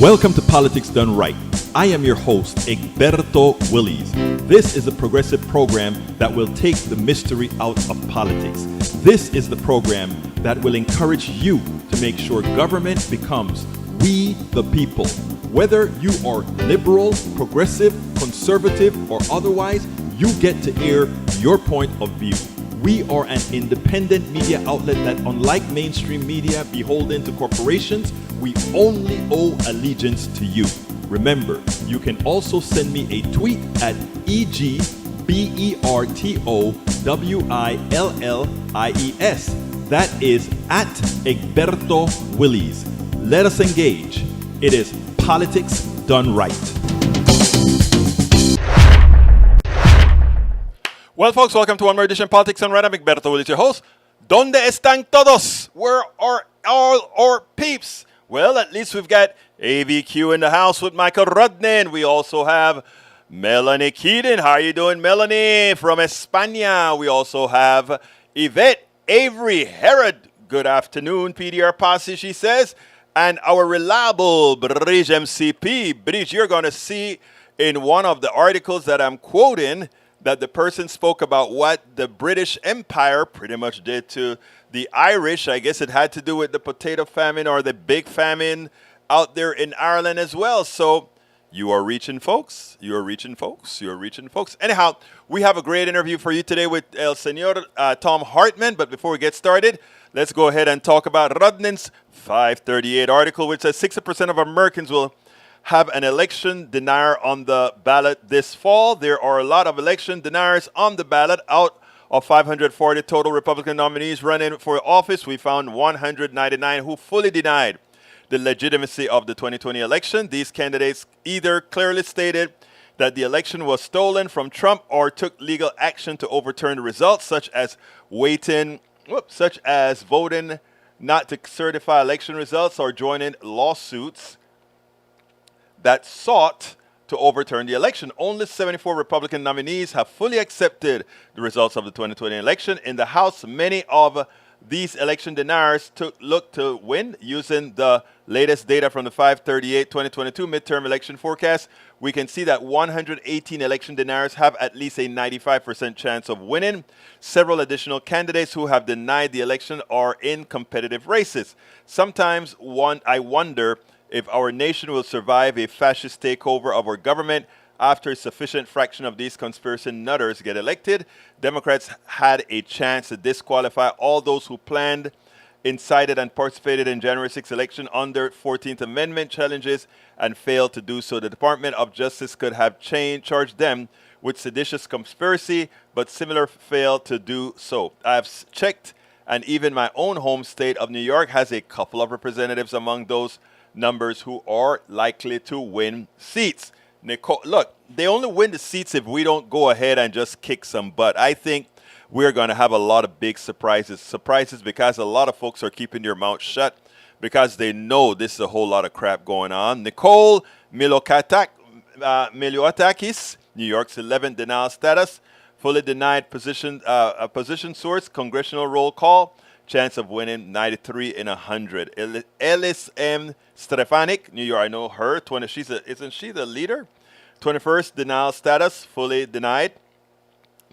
Welcome to Politics Done Right. I am your host, Egberto Willies. This is a progressive program that will take the mystery out of politics. This is the program that will encourage you to make sure government becomes we the people. Whether you are liberal, progressive, conservative, or otherwise, you get to air your point of view. We are an independent media outlet that, unlike mainstream media beholden to corporations, we only owe allegiance to you. Remember, you can also send me a tweet at EGBERTOWILLIES. That is at Egberto Willies. Let us engage. It is Politics Done Right. Well, folks, welcome to one more edition of Politics Done Right. I'm Egberto Willies, your host. ¿Dónde están todos? Where are all our peeps? Well, at least we've got AVQ in the house with Michael Rudnin. We also have Melanie Keaton. How are you doing, Melanie? From España. We also have Yvette Avery Herod. Good afternoon, PDR Posse, she says. And our reliable Bridge MCP. Bridge, you're going to see in one of the articles that I'm quoting that the person spoke about what the British Empire pretty much did to the Irish. I guess it had to do with the potato famine or the big famine out there in Ireland as well. So you are reaching, folks. You are reaching, folks. You are reaching, folks. Anyhow, we have a great interview for you today with El Señor Thom Hartmann. But before we get started, let's go ahead and talk about Rudnin's 538 article, which says 60% of Americans will have an election denier on the ballot this fall. There are a lot of election deniers on the ballot. Out of 540 total Republican nominees running for office, we found 199 who fully denied the legitimacy of the 2020 election. These candidates either clearly stated that the election was stolen from Trump or took legal action to overturn the results, such as voting not to certify election results or joining lawsuits that sought to overturn the election. Only 74 Republican nominees have fully accepted the results of the 2020 election. In the House, many of these election deniers look to win. Using the latest data from the 538 2022 midterm election forecast, we can see that 118 election deniers have at least a 95% chance of winning. Several additional candidates who have denied the election are in competitive races. Sometimes I wonder if our nation will survive a fascist takeover of our government after a sufficient fraction of these conspiracy nutters get elected. Democrats had a chance to disqualify all those who planned, incited, and participated in January 6th election under 14th Amendment challenges and failed to do so. The Department of Justice could have charged them with seditious conspiracy, but similar failed to do so. I've checked, and even my own home state of New York has a couple of representatives among those numbers who are likely to win seats. Nicole, look, they only win the seats if we don't go ahead and just kick some butt. I think we're going to have a lot of big surprises. Surprises because a lot of folks are keeping their mouth shut because they know this is a whole lot of crap going on. Nicole Miliotakis, New York's 11th denial status, fully denied position source, congressional roll call. Chance of winning 93 in 100. Ellis M. Stefanik, New York, I know her. Isn't she the leader? 21st denial status, fully denied.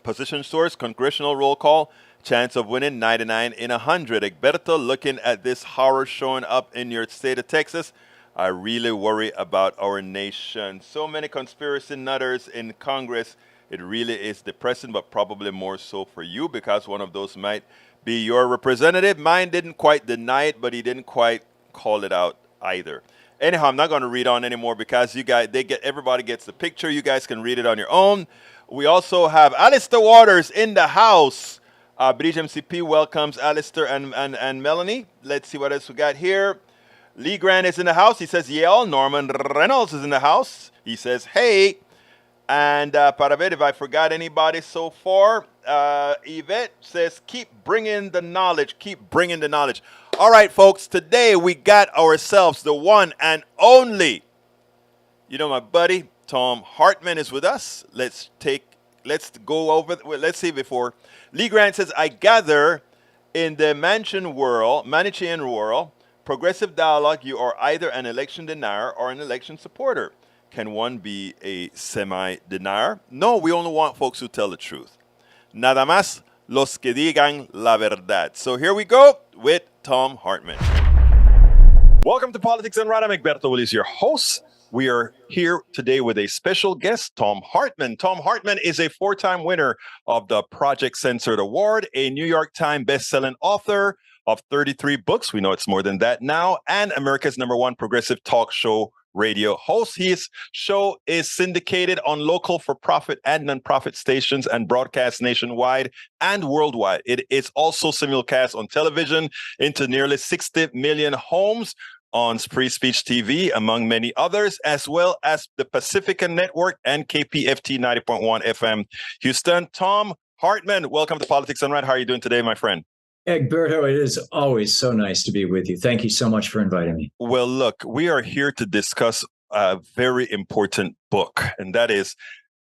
Position source, congressional roll call. Chance of winning 99 in 100. Egberto, looking at this horror showing up in your state of Texas, I really worry about our nation. So many conspiracy nutters in Congress. It really is depressing, but probably more so for you because one of those might be your representative. Mine didn't quite deny it, but he didn't quite call it out either. Anyhow, I'm not going to read on anymore because everybody gets the picture. You guys can read it on your own. We also have Alistair Waters in the house. Bridge MCP welcomes Alistair and Melanie. Let's see what else we got here. Lee Grant is in the house. He says, yeah. Norman Reynolds is in the house. He says, hey. And para ver if I forgot anybody so far. Yvette says, keep bringing the knowledge. Keep bringing the knowledge. All right, folks. Today we got ourselves the one and only. My buddy Thom Hartmann is with us. Let's go over. Let's see before. Lee Grant says, I gather in the Manichaean world, progressive dialogue, you are either an election denier or an election supporter. Can one be a semi-denier? No, we only want folks who tell the truth. Nada más los que digan la verdad. So here we go with Thom Hartmann. Welcome to Politics and Right. I'm Egberto Willis, your host. We are here today with a special guest, Thom Hartmann. Thom Hartmann is a 4-time winner of the Project Censored Award, a New York Times best-selling author of 33 books. We know it's more than that now, and America's #1 progressive talk show radio host. His show is syndicated on local for-profit and non-profit stations and broadcast nationwide and worldwide. It is also simulcast on television into nearly 60 million homes on Free Speech TV, among many others, as well as the Pacifica Network and KPFT 90.1 FM Houston. Thom Hartmann, welcome to Politics and Right. How are you doing today, my friend? Egberto, it is always so nice to be with you. Thank you so much for inviting me. Well, look, we are here to discuss a very important book, and that is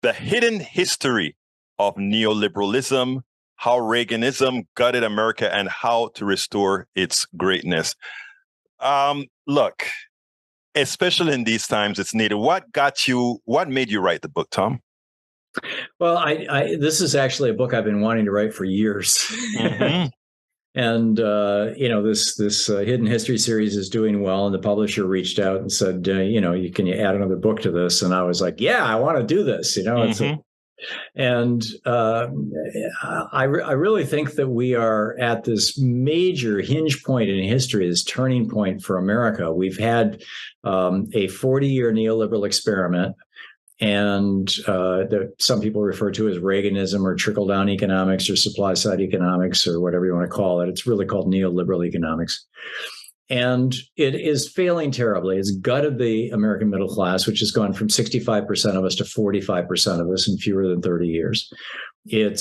The Hidden History of Neoliberalism, How Reaganism Gutted America, and How to Restore Its Greatness. Look, especially in these times, it's needed. What made you write the book, Thom? Well, this is actually a book I've been wanting to write for years. Mm-hmm. And, this Hidden History series is doing well. And the publisher reached out and said, can you add another book to this? And I was like, yeah, I want to do this. Mm-hmm. I really think that we are at this major hinge point in history, this turning point for America. We've had a 40-year neoliberal experiment, and that some people refer to as Reaganism or trickle-down economics or supply-side economics or whatever you want to call it. It's really called neoliberal economics. And it is failing terribly. It's gutted the American middle class, which has gone from 65% of us to 45% of us in fewer than 30 years. It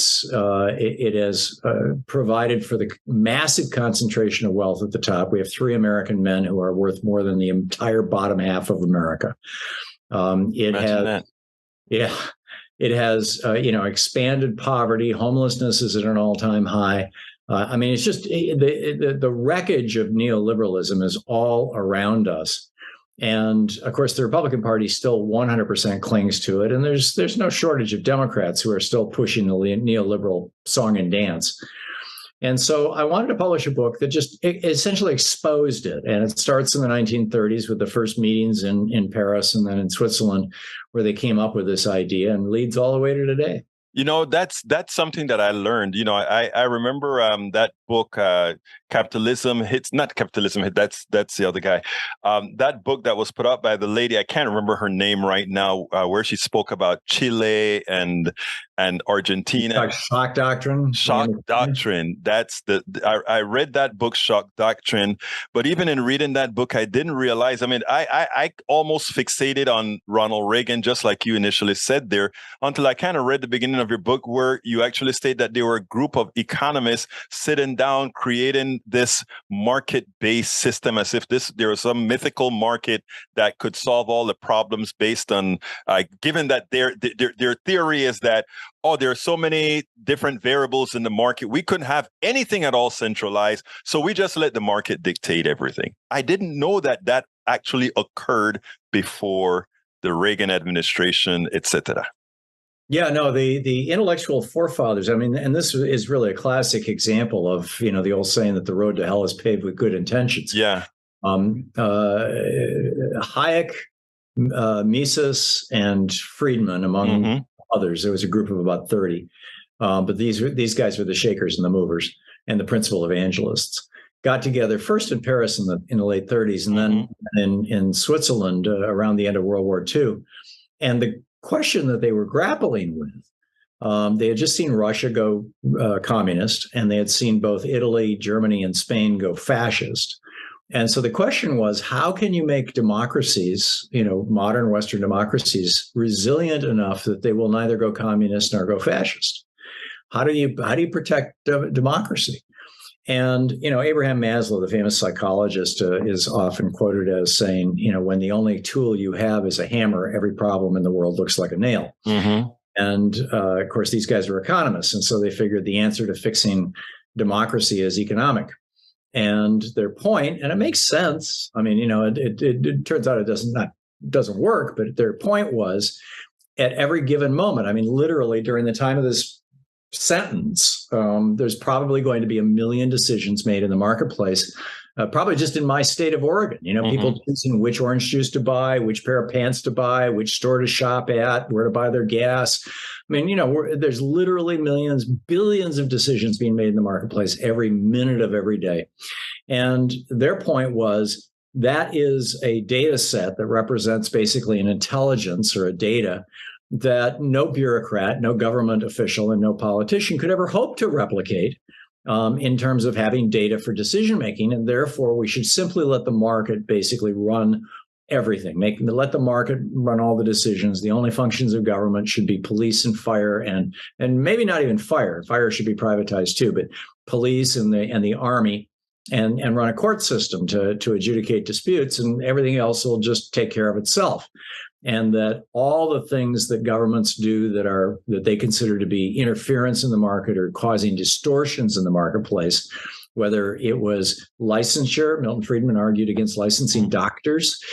has provided for the massive concentration of wealth at the top. We have 3 American men who are worth more than the entire bottom half of America. It has expanded poverty. Homelessness is at an all-time high. It's just the wreckage of neoliberalism is all around us. And of course, the Republican Party still 100% clings to it. And there's no shortage of Democrats who are still pushing the neoliberal song and dance. And so I wanted to publish a book that just essentially exposed it. And it starts in the 1930s with the first meetings in Paris and then in Switzerland, where they came up with this idea, and leads all the way to today. That's something that I learned. I remember that book, Capitalism Hits, not Capitalism Hit, that's the other guy. That book that was put out by the lady, I can't remember her name right now, where she spoke about Chile and Argentina. Like Shock Doctrine. Shock Doctrine. I read that book, Shock Doctrine, but even in reading that book, I didn't realize, I almost fixated on Ronald Reagan, just like you initially said there, until I kind of read the beginning of your book where you actually state that they were a group of economists sitting down, creating this market-based system as if there was some mythical market that could solve all the problems based on, given that their theory is that, there are so many different variables in the market, we couldn't have anything at all centralized, so we just let the market dictate everything. I didn't know that actually occurred before the Reagan administration, etc. Yeah, no, the intellectual forefathers, and this is really a classic example of, the old saying that the road to hell is paved with good intentions. Yeah. Hayek, Mises, and Friedman, among others. There was a group of about 30. But these guys were the shakers and the movers and the principal evangelists. Got together first in Paris in the late 30s, and then in Switzerland around the end of World War II. And the question that they were grappling with, they had just seen Russia go communist, and they had seen both Italy, Germany, and Spain go fascist. And so the question was, how can you make democracies, modern Western democracies, resilient enough that they will neither go communist nor go fascist? How do you protect democracy? And, Abraham Maslow, the famous psychologist, is often quoted as saying, when the only tool you have is a hammer, every problem in the world looks like a nail. Mm-hmm. And of course, these guys are economists. And so they figured the answer to fixing democracy is economic. And their point, and it makes sense. I mean, it turns out it doesn't work, but their point was at every given moment, I mean, literally during the time of this sentence, there's probably going to be 1 million decisions made in the marketplace, probably just in my state of Oregon. People choosing which orange juice to buy, which pair of pants to buy, which store to shop at, where to buy their gas. I mean, there's literally millions, billions of decisions being made in the marketplace every minute of every day. And their point was that is a data set that represents basically an intelligence or a data that no bureaucrat, no government official, and no politician could ever hope to replicate in terms of having data for decision making. And therefore, we should simply let the market basically run everything. Let the market run all the decisions. The only functions of government should be police and fire, and maybe not even fire. Fire should be privatized too, but police and the army, and run a court system to adjudicate disputes, and everything else will just take care of itself. And that all the things that governments do that they consider to be interference in the market or causing distortions in the marketplace, whether it was licensure, Milton Friedman argued against licensing doctors.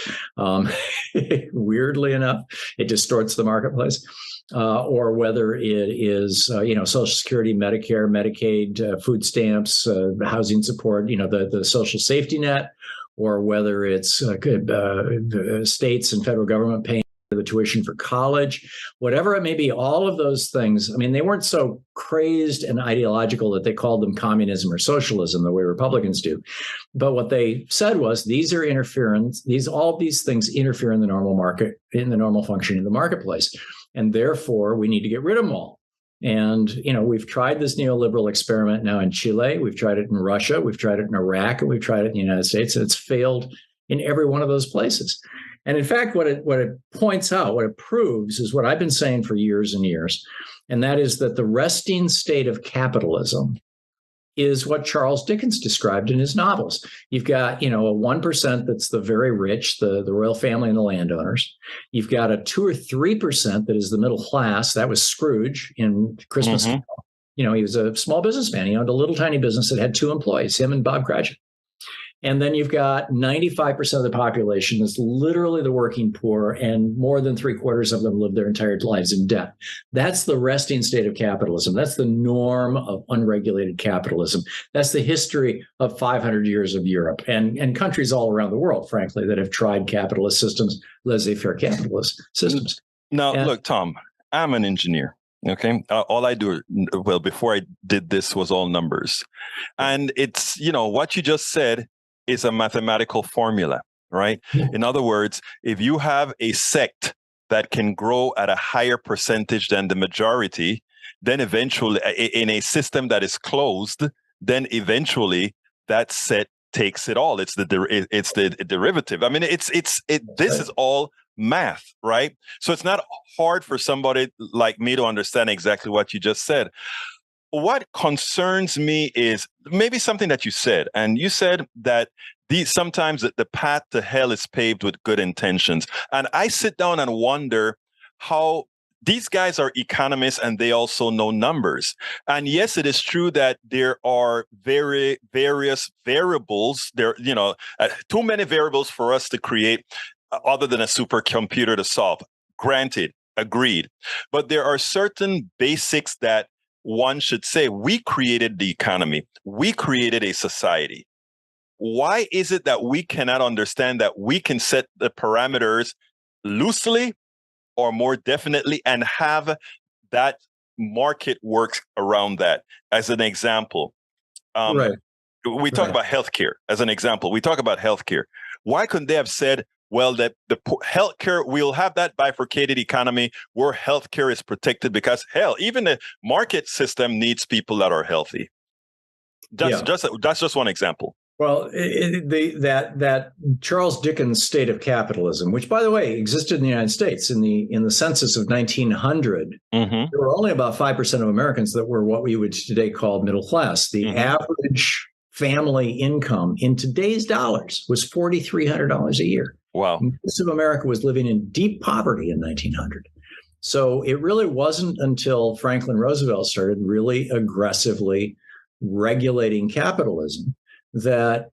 Weirdly enough, it distorts the marketplace. Or whether it is, Social Security, Medicare, Medicaid, food stamps, housing support, the social safety net, or whether it's states and federal government paying the tuition for college, whatever it may be, all of those things. I mean, they weren't so crazed and ideological that they called them communism or socialism the way Republicans do. But what they said was these are interference, all these things interfere in the normal market, in the normal functioning of the marketplace. And therefore, we need to get rid of them all. And, we've tried this neoliberal experiment now in Chile. We've tried it in Russia. We've tried it in Iraq. And we've tried it in the United States. And it's failed in every one of those places. And in fact, what it points out, what it proves is what I've been saying for years and years. And that is that the resting state of capitalism is what Charles Dickens described in his novels. You've got, a 1% that's the very rich, the royal family and the landowners. You've got a 2 or 3% that is the middle class. That was Scrooge in Christmas. He was a small businessman. He owned a little tiny business that had 2 employees, him and Bob Cratchit. And then you've got 95% of the population that's literally the working poor, and more than 3/4 of them live their entire lives in debt. That's the resting state of capitalism. That's the norm of unregulated capitalism. That's the history of 500 years of Europe and countries all around the world, frankly, that have tried capitalist systems, laissez-faire capitalist systems. Now, look, Thom, I'm an engineer. Okay. All I do, before I did this was all numbers. And it's, what you just said is a mathematical formula, right? In other words, if you have a sect that can grow at a higher percentage than the majority, then eventually in a system that is closed, then eventually that set takes it all. It's the derivative. I mean, this is all math, right? So it's not hard for somebody like me to understand exactly what you just said. What concerns me is maybe something that you said, and you said that sometimes the path to hell is paved with good intentions. And I sit down and wonder how these guys are economists and they also know numbers. And yes, it is true that there are various variables. There, too many variables for us to create other than a supercomputer to solve. Granted, agreed. But there are certain basics that one should say, we created the economy. We created a society. Why is it that we cannot understand that we can set the parameters loosely or more definitely and have that market work around that? As an example, we talk about healthcare as an example. We talk about healthcare. Why couldn't they have said, well, that the healthcare, we'll have that bifurcated economy where healthcare is protected because, hell, even the market system needs people that are healthy. That's just one example. Well, that Charles Dickens state of capitalism, which, by the way, existed in the United States in the census of 1900, there were only about 5% of Americans that were what we would today call middle class. The average family income in today's dollars was $4,300 a year. Wow. Most of America was living in deep poverty in 1900. So it really wasn't until Franklin Roosevelt started really aggressively regulating capitalism that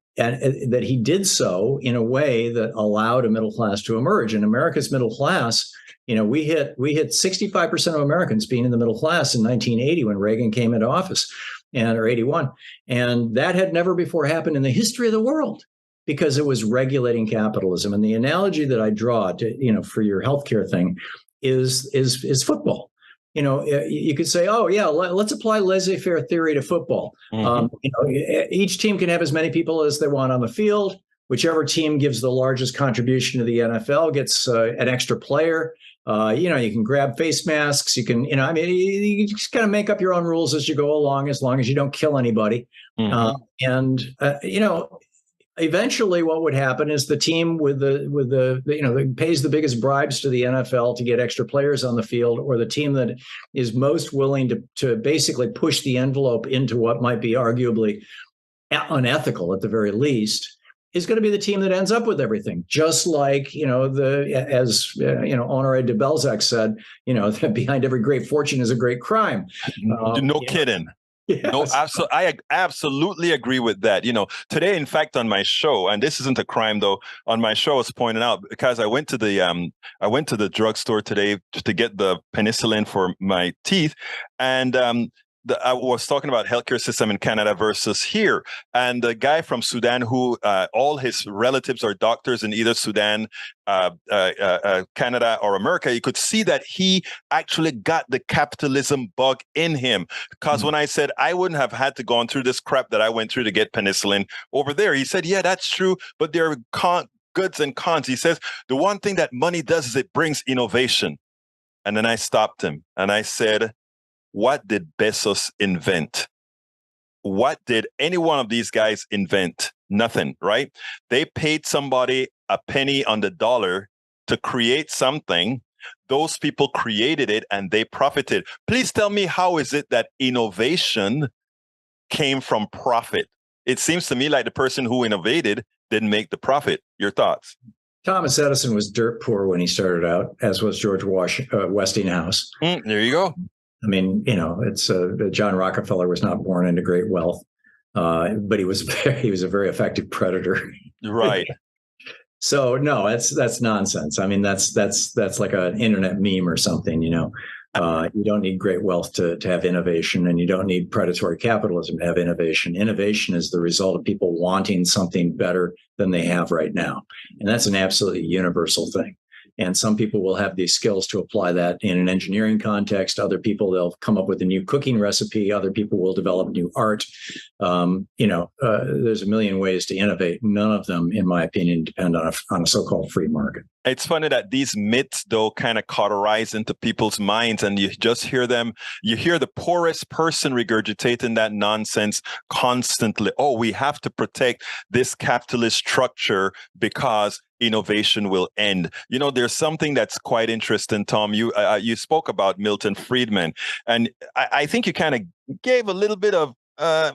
he did so in a way that allowed a middle class to emerge. And America's middle class, we hit 65% of Americans being in the middle class in 1980 when Reagan came into office, or 81, and that had never before happened in the history of the world, because it was regulating capitalism. And the analogy that I draw to, for your healthcare thing is football. You could say, oh yeah, let's apply laissez-faire theory to football. Each team can have as many people as they want on the field. Whichever team gives the largest contribution to the NFL gets an extra player. You can grab face masks. You can, you just kind of make up your own rules as you go along, as long as you don't kill anybody. Eventually what would happen is the team that pays the biggest bribes to the NFL to get extra players on the field, or the team that is most willing to basically push the envelope into what might be arguably unethical at the very least, is going to be the team that ends up with everything. Just like, as Honoré de Balzac said, that behind every great fortune is a great crime. No kidding. Yes. No, I absolutely agree with that. Today, in fact, on my show, and this isn't a crime though, on my show, I was pointing out, because I went to the drugstore today to get the penicillin for my teeth, and I was talking about healthcare system in Canada versus here, and the guy from Sudan, who all his relatives are doctors in either Sudan, Canada, or America, you could see that he actually got the capitalism bug in him. Because when I said I wouldn't have had to gone through this crap that I went through to get penicillin over there, he said, "Yeah, that's true, but there are goods and cons." He says the one thing that money does is it brings innovation. And then I stopped him and I said, what did Bezos invent? What did any one of these guys invent? Nothing, right? They paid somebody a penny on the dollar to create something. Those people created it and they profited. Please tell me, how is it that innovation came from profit? It seems to me like the person who innovated didn't make the profit. Your thoughts? Thomas Edison was dirt poor when he started out, as was George Westinghouse. There you go. I mean, it's John Rockefeller was not born into great wealth, but he was a very effective predator. Right. So no, that's nonsense. I mean, that's like an internet meme or something. You don't need great wealth to have innovation, and you don't need predatory capitalism to have innovation. Innovation is the result of people wanting something better than they have right now, and that's an absolutely universal thing. And some people will have these skills to apply that in an engineering context. Other people, they'll come up with a new cooking recipe. Other people will develop new art. There's a million ways to innovate. None of them, in my opinion, depend on a so-called free market. It's funny that these myths, though, kind of cauterize into people's minds, and you just hear them. You hear the poorest person regurgitating that nonsense constantly. Oh, we have to protect this capitalist structure because innovation will end. There's something that's quite interesting, Tom. You spoke about Milton Friedman, and I think you kind of gave a little bit of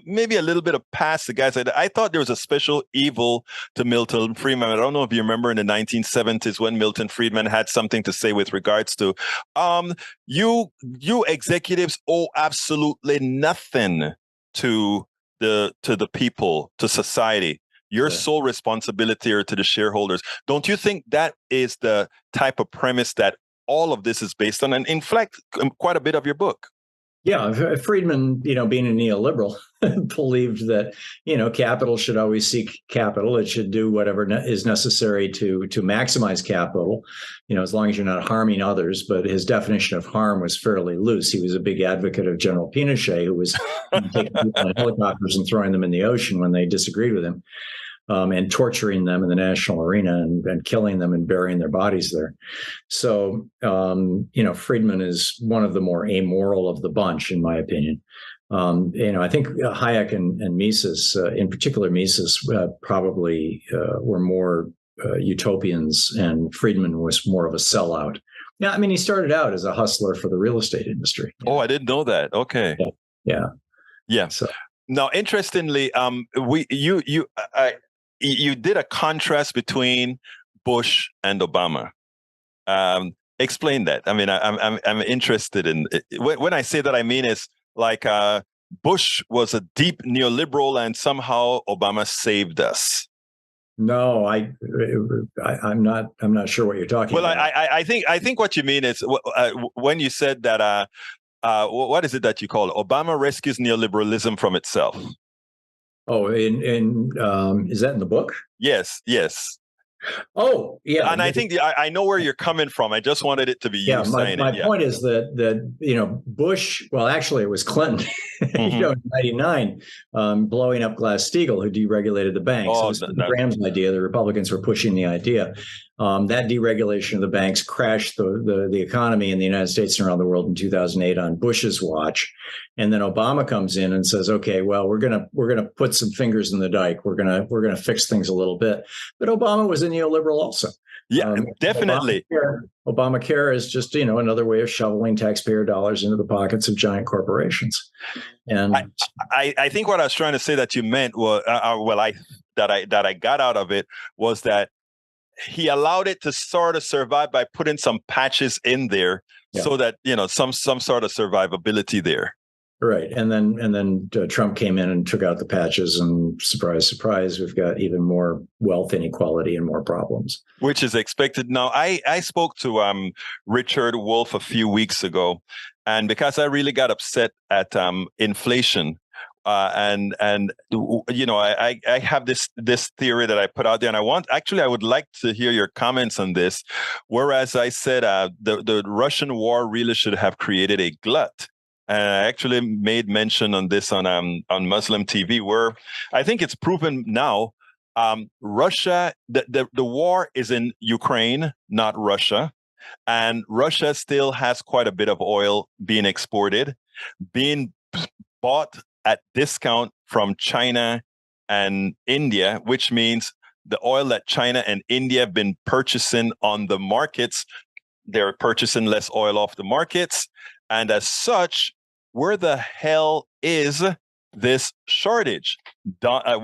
maybe a little bit of past the guys. I thought there was a special evil to Milton Friedman. I don't know if you remember in the 1970s when Milton Friedman had something to say with regards to you executives owe absolutely nothing to the people, to society. Your sole responsibility are to the shareholders. Don't you think that is the type of premise that all of this is based on, and in fact, quite a bit of your book? Yeah, Friedman, being a neoliberal, believed that, capital should always seek capital. It should do whatever is necessary to maximize capital, as long as you're not harming others. But his definition of harm was fairly loose. He was a big advocate of General Pinochet, who was taking people in helicopters and throwing them in the ocean when they disagreed with him. And torturing them in the national arena and killing them and burying their bodies there. So, Friedman is one of the more amoral of the bunch, in my opinion. I think Hayek and Mises, in particular Mises, probably were more utopians, and Friedman was more of a sellout. Yeah, I mean, he started out as a hustler for the real estate industry. Oh, I didn't know that. Okay. Yeah. So. Now, interestingly, you did a contrast between Bush and Obama. Explain that. I mean, I'm interested in it. When I say that, I mean it's like Bush was a deep neoliberal and somehow Obama saved us. No, I'm not sure what you're talking Well, about. I think what you mean is when you said that. What is it that you call it? Obama rescues neoliberalism from itself. Oh, is that in the book? Yes, yes. Oh, yeah. And I think I know where you're coming from. I just wanted it to be you saying my it. Yeah. point is that Bush, well, actually it was Clinton, in '99, blowing up Glass-Steagall, who deregulated the banks. Oh, it was Graham's idea. The Republicans were pushing the idea. That deregulation of the banks crashed the economy in the United States and around the world in 2008 on Bush's watch. And then Obama comes in and says, "Okay, well, we're gonna put some fingers in the dike. We're gonna fix things a little bit." But Obama was a neoliberal also. Yeah, definitely. Obamacare is just another way of shoveling taxpayer dollars into the pockets of giant corporations. And I think what I was trying to say that you meant was that I got out of it was that he allowed it to sort of survive by putting some patches in there, so that some sort of survivability there. Right, and then Trump came in and took out the patches, and surprise, surprise, we've got even more wealth inequality and more problems. Which is expected. Now, I spoke to Richard Wolff a few weeks ago, and because I really got upset at inflation, I have this theory that I put out there, and I would like to hear your comments on this. Whereas I said the Russian war really should have created a glut. And I actually made mention on this on Muslim TV, where I think it's proven now. Russia, the war is in Ukraine, not Russia, and Russia still has quite a bit of oil being exported, being bought at discount from China and India, which means the oil that China and India have been purchasing on the markets, they're purchasing less oil off the markets, and as such, where the hell is this shortage?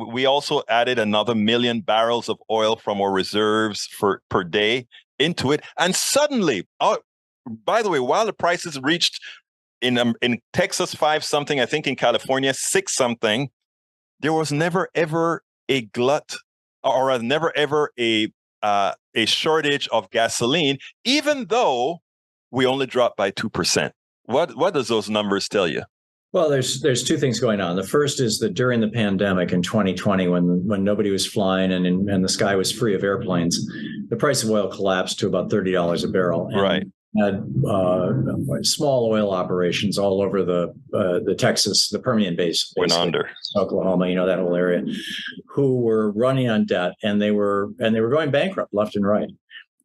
We also added another 1 million barrels of oil from our reserves per day into it. And suddenly, by the way, while the prices reached in Texas 5-something, I think in California 6-something, there was never ever a glut or never ever a shortage of gasoline, even though we only dropped by 2%. What does those numbers tell you? Well, there's two things going on. The first is that during the pandemic in 2020, when nobody was flying and the sky was free of airplanes, the price of oil collapsed to about $30 a barrel. And right. Had small oil operations all over the Texas, the Permian Basin, went under Oklahoma, that whole area, who were running on debt, and they were going bankrupt left and right.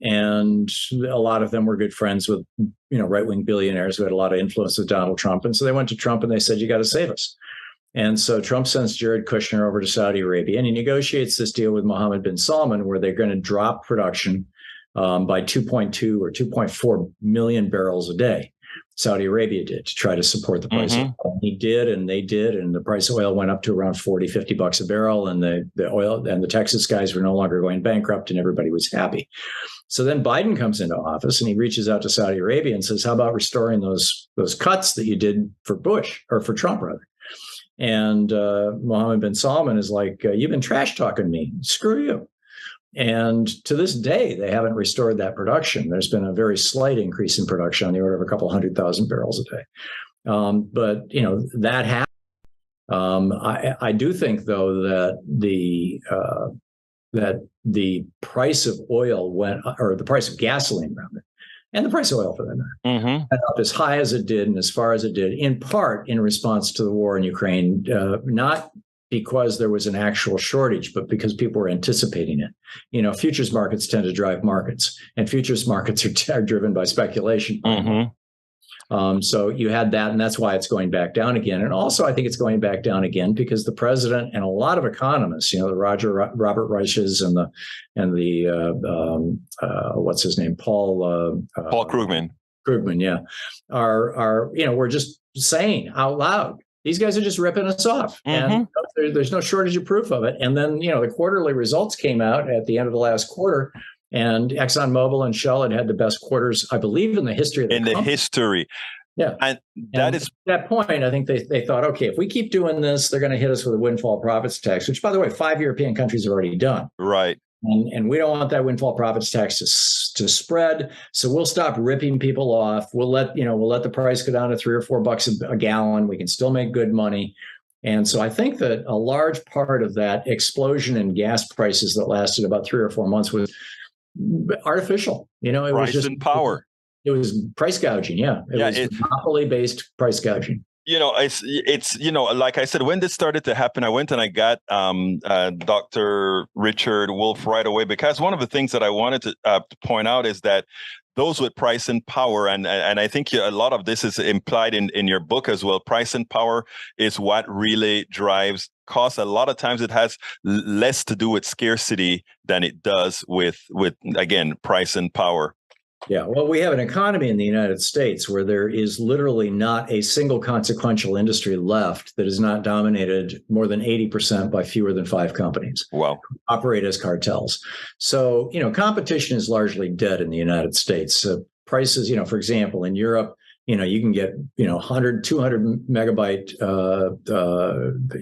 And a lot of them were good friends with, right-wing billionaires who had a lot of influence with Donald Trump. And so they went to Trump and they said, "You got to save us." And so Trump sends Jared Kushner over to Saudi Arabia, and he negotiates this deal with Mohammed bin Salman, where they're going to drop production by 2.2 or 2.4 million barrels a day. Saudi Arabia did, to try to support the price of oil. He did, and they did, and the price of oil went up to around $40-50 a barrel, and the oil and the Texas guys were no longer going bankrupt, and everybody was happy. So then Biden comes into office, and he reaches out to Saudi Arabia and says, "How about restoring those cuts that you did for Bush, or for Trump rather?" And Mohammed bin Salman is like, "You've been trash talking me. Screw you." And to this day, they haven't restored that production. There's been a very slight increase in production on the order of a couple 100,000 barrels a day. But that happened. I do think, though, that the price of oil went, or the price of gasoline rather, and the price of oil for that matter, went up as high as it did and as far as it did, in part in response to the war in Ukraine, not because there was an actual shortage, but because people were anticipating it. Futures markets tend to drive markets, and futures markets are driven by speculation. So you had that, and that's why it's going back down again. And also, I think it's going back down again because the president and a lot of economists, the Robert Reiches and the what's his name, Paul Krugman. Krugman, yeah, are we're just saying out loud, these guys are just ripping us off, and there's no shortage of proof of it. And then the quarterly results came out at the end of the last quarter. And ExxonMobil and Shell had the best quarters, I believe, in the history of the company. History. Yeah. And at that point, I think they thought, okay, if we keep doing this, they're going to hit us with a windfall profits tax, which, by the way, 5 European countries have already done. Right. And we don't want that windfall profits tax to spread. So we'll stop ripping people off. We'll let the price go down to $3 or $4 a gallon. We can still make good money. And so I think that a large part of that explosion in gas prices that lasted about 3 or 4 months was artificial. It was Price just and power. It was price gouging. Yeah. It was monopoly-based price gouging. It's like I said, when this started to happen, I went and I got Dr. Richard Wolff right away, because one of the things that I wanted to point out is that those with price and power, and I think a lot of this is implied in your book as well, price and power is what really drives costs. A lot of times it has less to do with scarcity than it does with again, price and power. Yeah, well, we have an economy in the United States where there is literally not a single consequential industry left that is not dominated more than 80% by fewer than 5 companies. Wow. Who operate as cartels. So, competition is largely dead in the United States. Prices, for example, in Europe, you can get, 100, 200 megabyte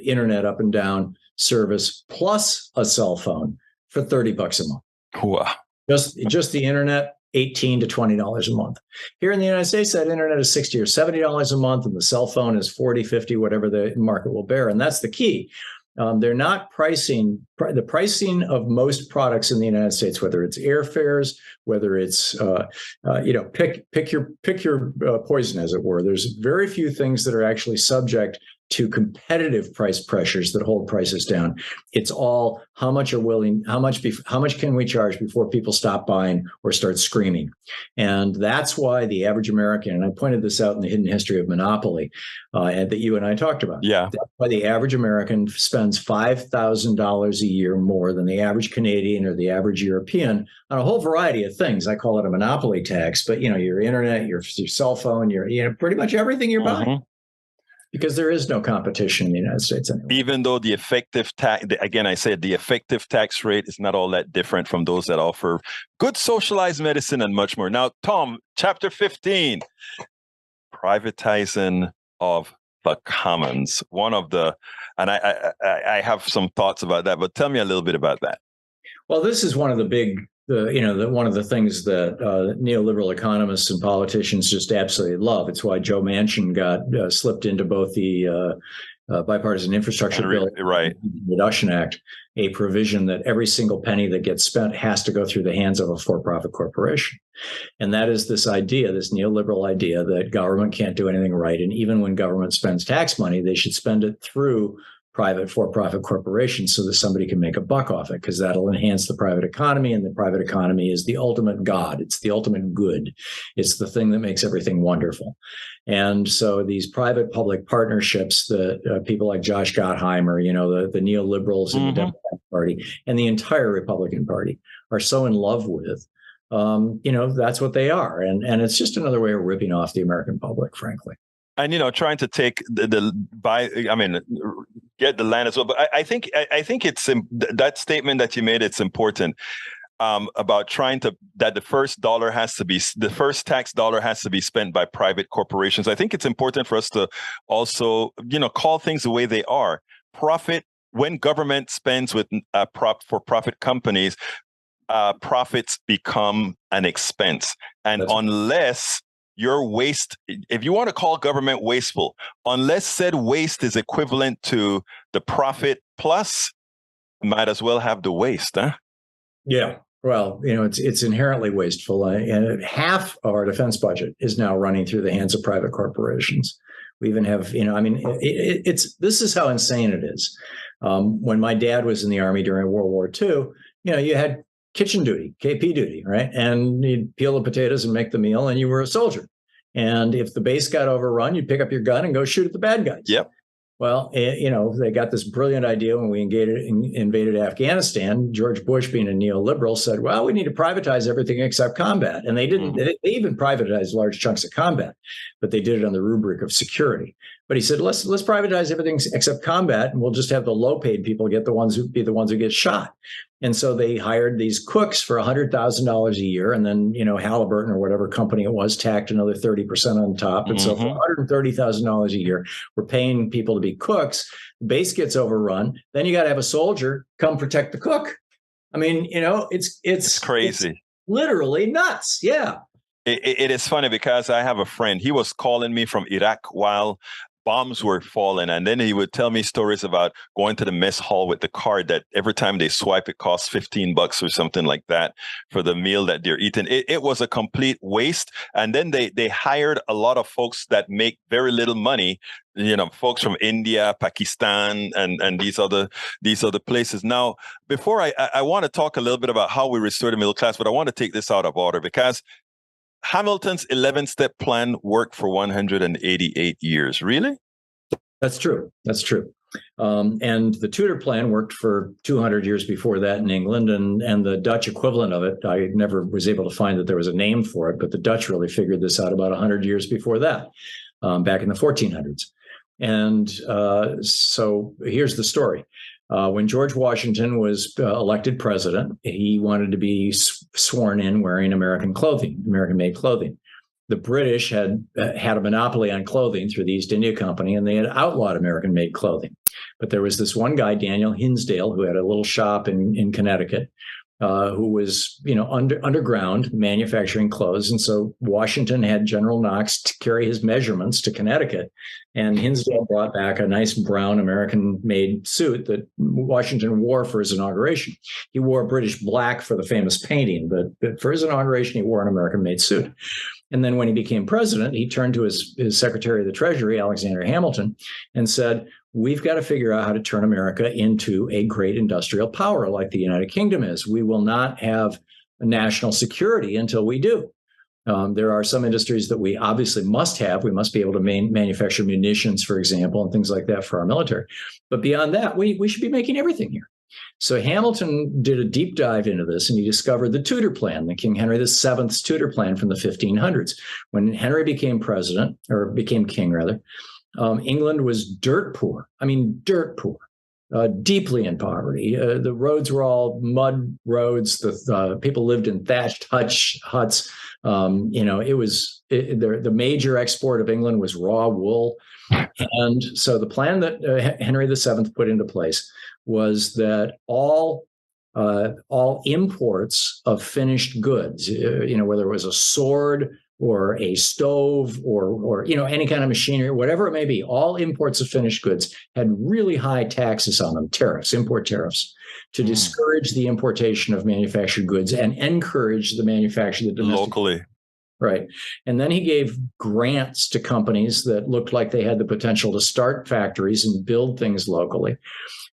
internet up and down service plus a cell phone for $30 a month. Wow. Just the internet. $18 to $20 a month. Here in the United States, that internet is $60 or $70 a month, and the cell phone is $40, $50, whatever the market will bear. And that's the key. They're not pricing the pricing of most products in the United States, whether it's airfares, whether it's pick your poison, as it were. There's very few things that are actually subject to competitive price pressures that hold prices down. It's all how much can we charge before people stop buying or start screaming. And that's why the average American, and I pointed this out in the Hidden History of Monopoly that you and I talked about. Yeah. That's why the average American spends $5,000 a year more than the average Canadian or the average European on a whole variety of things. I call it a monopoly tax, but your internet, your cell phone, your pretty much everything you're buying. Because there is no competition in the United States anymore. Even though the effective tax, again, I said the effective tax rate is not all that different from those that offer good socialized medicine and much more. Now, Thom, chapter 15, privatizing of the commons. And I have some thoughts about that, but tell me a little bit about that. Well, this is one of the big one of the things that neoliberal economists and politicians just absolutely love. It's why Joe Manchin got slipped into both the bipartisan infrastructure bill, right, Reduction Act, a provision that every single penny that gets spent has to go through the hands of a for-profit corporation. And that is this neoliberal idea that government can't do anything right. And even when government spends tax money, they should spend it through private for-profit corporations so that somebody can make a buck off it, because that'll enhance the private economy. And the private economy is the ultimate God. It's the ultimate good. It's the thing that makes everything wonderful. And so these private-public partnerships that people like Josh Gottheimer, the neoliberals in the Democratic Party and the entire Republican Party are so in love with, that's what they are. And it's just another way of ripping off the American public, frankly. And trying to take get the land as well. But I think it's that statement that you made. It's important about trying that the first tax dollar has to be spent by private corporations. I think it's important for us to also call things the way they are. Profit, when government spends with for profit companies, profits become an expense, and unless your waste, if you want to call government wasteful, unless said waste is equivalent to the profit plus, might as well have the waste, huh? Yeah. Well, it's inherently wasteful. And half of our defense budget is now running through the hands of private corporations. We even have, this is how insane it is. When my dad was in the Army during World War II, you had kitchen duty, KP duty, right? And you'd peel the potatoes and make the meal, and you were a soldier. And if the base got overrun, you'd pick up your gun and go shoot at the bad guys. Yep. Well, they got this brilliant idea when we invaded Afghanistan. George Bush, being a neoliberal, said, well, we need to privatize everything except combat. And they didn't. They even privatized large chunks of combat, but they did it on the rubric of security. But he said, let's privatize everything except combat, and we'll just have the low-paid people be the ones who get shot. And so they hired these cooks for $100,000 a year. And then, Halliburton or whatever company it was tacked another 30% on top. And so for $130,000 a year, we're paying people to be cooks. The base gets overrun. Then you got to have a soldier come protect the cook. I mean, it's crazy. It's literally nuts. Yeah. It is funny because I have a friend. He was calling me from Iraq while bombs were falling, and then he would tell me stories about going to the mess hall with the card that every time they swipe, it costs $15 or something like that for the meal that they're eating. It was a complete waste. And then they hired a lot of folks that make very little money. Folks from India, Pakistan, and these other places. Now, before I want to talk a little bit about how we restore the middle class, but I want to take this out of order because Hamilton's 11-step plan worked for 188 years. Really? That's true. That's true. And the Tudor plan worked for 200 years before that in England, and the Dutch equivalent of it, I never was able to find that there was a name for it, but the Dutch really figured this out about 100 years before that, back in the 1400s. And so here's the story. When George Washington was elected president, he wanted to be sworn in wearing American clothing, American-made clothing. The British had a monopoly on clothing through the East India Company, and they had outlawed American-made clothing. But there was this one guy, Daniel Hinsdale, who had a little shop in Connecticut, who was, underground manufacturing clothes. And so Washington had General Knox to carry his measurements to Connecticut. And Hinsdale brought back a nice brown American-made suit that Washington wore for his inauguration. He wore British black for the famous painting, but for his inauguration, he wore an American-made suit. And then when he became president, he turned to his Secretary of the Treasury, Alexander Hamilton, and said, we've got to figure out how to turn America into a great industrial power like the United Kingdom is. We will not have a national security until we do. There are some industries that we obviously must have. We must be able to manufacture munitions, for example, and things like that for our military. But beyond that, we should be making everything here. So Hamilton did a deep dive into this, and he discovered the Tudor plan, the King Henry VII's Tudor plan from the 1500s. When Henry became president, or became king rather, England was dirt poor. I mean, dirt poor, deeply in poverty. The roads were all mud roads. The people lived in thatched huts. The major export of England was raw wool. And so the plan that Henry VII put into place was that all imports of finished goods, whether it was a sword or a stove or any kind of machinery, whatever it may be, all imports of finished goods had really high taxes on them, import tariffs, to discourage the importation of manufactured goods and encourage the manufacture of the domestic locally. Right. And then he gave grants to companies that looked like they had the potential to start factories and build things locally.